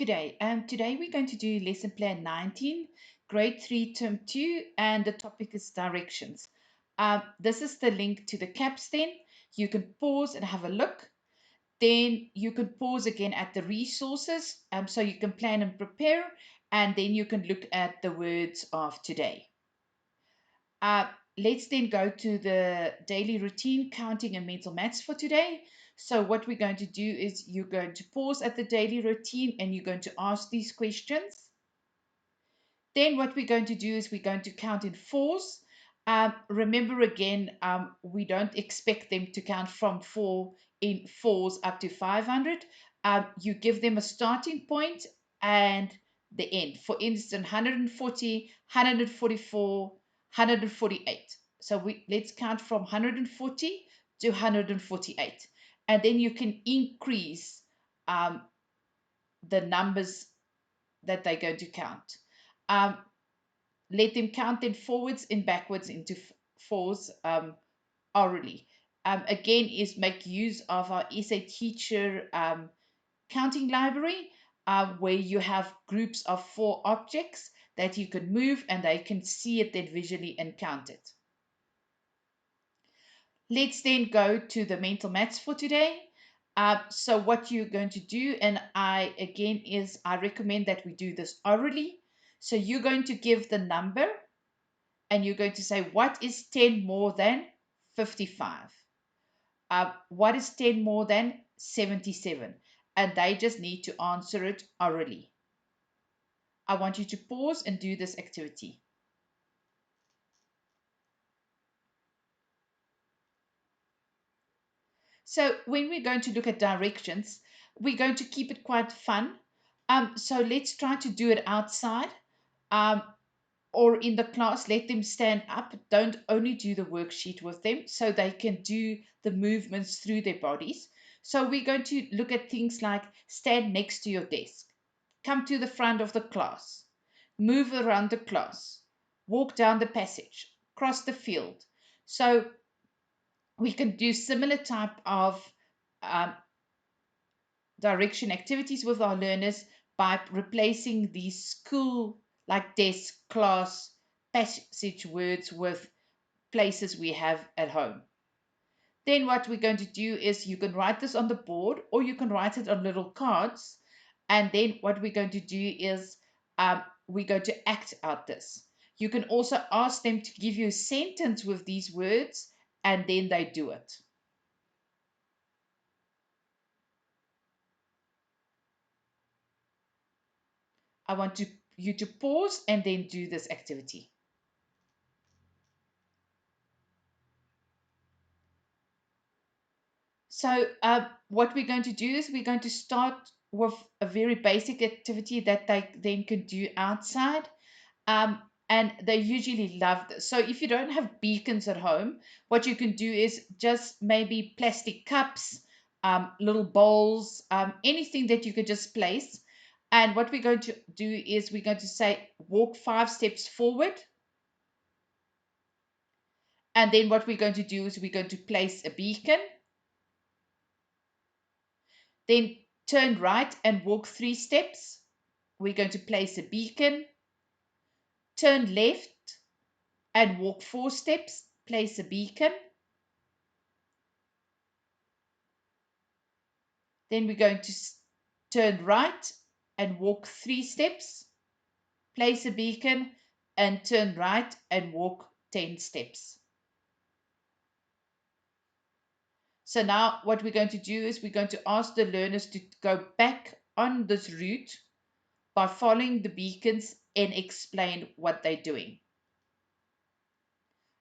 Good day. Today we're going to do lesson plan 19, grade 3, term 2, and the topic is directions. This is the link to the capstone. You can pause and have a look. Then you can pause again at the resources so you can plan and prepare, and then you can look at the words of today. Uh, let's then go to the daily routine, counting and mental maths for today. So what we're going to do is you're going to pause at the daily routine and you're going to ask these questions. Then what we're going to do is we're going to count in fours. Remember again, we don't expect them to count from 4 in fours up to 500. You give them a starting point and the end. For instance, 140, 144, 148. So let's count from 140 to 148. And then you can increase the numbers that they're going to count. Um, let them count them forwards and backwards into fours orally. Again, is make use of our SA Teacher counting library, where you have groups of 4 objects that you can move and they can see it then visually and count it. Let's then go to the mental maths for today. So what you're going to do, and I recommend that we do this orally. So you're going to give the number and you're going to say, what is 10 more than 55? What is 10 more than 77? And they just need to answer it orally. I want you to pause and do this activity. So when we're going to look at directions, we're going to keep it quite fun. So let's try to do it outside. Or in the class, let them stand up. Don't only do the worksheet with them so they can do the movements through their bodies. So we're going to look at things like stand next to your desk, come to the front of the class, move around the class, walk down the passage, cross the field. So we can do similar type of um, direction activities with our learners by replacing these school like desk, class, passage words with places we have at home. Then what we're going to do is you can write this on the board or you can write it on little cards. And then what we're going to do is we're going to act out this. You can also ask them to give you a sentence with these words and then they do it. I want you to pause and then do this activity. So what we're going to do is we're going to start with a very basic activity that they then can do outside. And they usually love this. So if you don't have beacons at home, what you can do is just maybe plastic cups, little bowls, anything that you could just place. And what we're going to do is we're going to say, walk 5 steps forward. And then what we're going to do is we're going to place a beacon. Then turn right and walk 3 steps. We're going to place a beacon. Turn left and walk 4 steps. Place a beacon. Then we're going to turn right and walk 3 steps. Place a beacon and turn right and walk 10 steps. So now what we're going to do is we're going to ask the learners to go back on this route by following the beacons and explain what they're doing.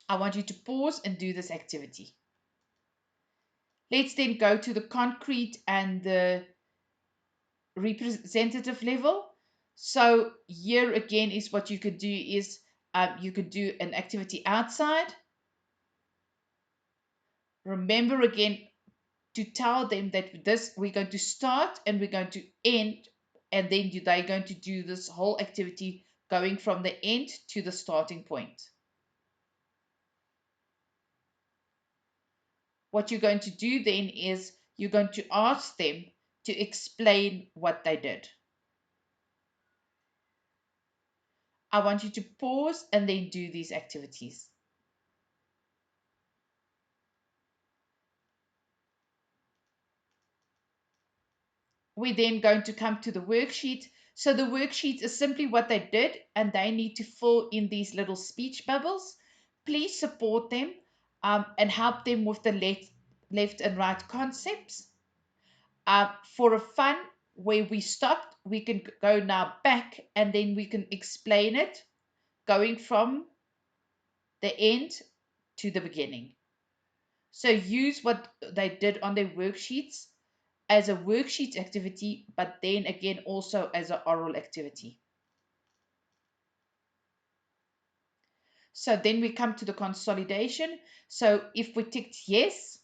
I want you to pause and do this activity. Let's then go to the concrete and the representative level. So here again is what you could do is you could do an activity outside. Remember again to tell them that this we're going to start and we're going to end, and then they're going to do this whole activity going from the end to the starting point. What you're going to do then is you're going to ask them to explain what they did. I want you to pause and then do these activities. We're then going to come to the worksheet. So the worksheet is simply what they did, and they need to fill in these little speech bubbles. Please support them and help them with the left and right concepts. For a fun, where we stopped, we can go now back and then we can explain it, going from the end to the beginning. So use what they did on their worksheets as a worksheet activity, but then again also as an oral activity. So then we come to the consolidation. So if we ticked yes,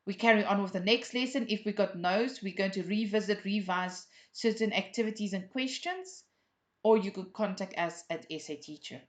we carry on with the next lesson. If we got no's, we're going to revisit, revise certain activities and questions, or you could contact us at SA Teacher.